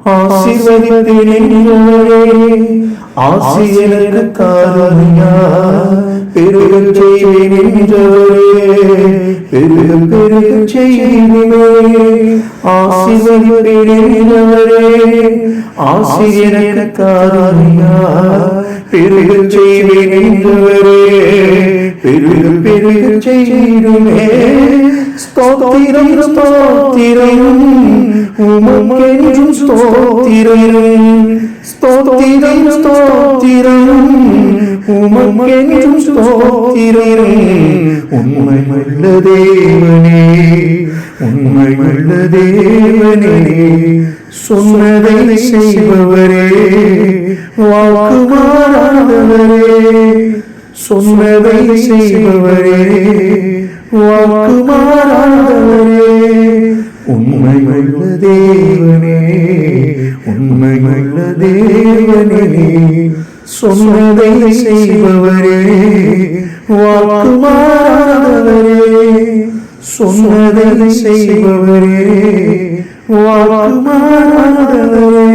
ஆசீர்வதிப்பேனே ஆசி எனக்கு காருண்யா பெருகச் செய்வேனென்றவரே பெருகப் பெருகச் செய்வேனே ஆசீர்வதிப்பேனென்றவரே ஆசி எனக்கு காருண்யா பெருகச் செய்வேனென்றவரே பெருகப் பெருகச் செய்வேனே ஸ்தோத்திரம் ஸ்தோத்திரம் உமக்கென்றும் ஸ்தோத்திரம் ஸ்தோத்திரம் ஸ்தோத்திரம் உமக்கென்றும் ஸ்தோத்திரம் உண்மையுள்ள தேவனே உண்மையுள்ள தேவனே சொன்னதை செய்பவரே வாக்கு மாறாதவரே சொன்னதை செய்பவரே வாக்கு மாறாதவரே உண்மையுள்ள தேவனே உண்மையுள்ள தேவனே சொன்னதை செய்பவரே வாக்கு மாறாதவரே சொன்னதை செய்பவரே வாக்கு மாறாதவரே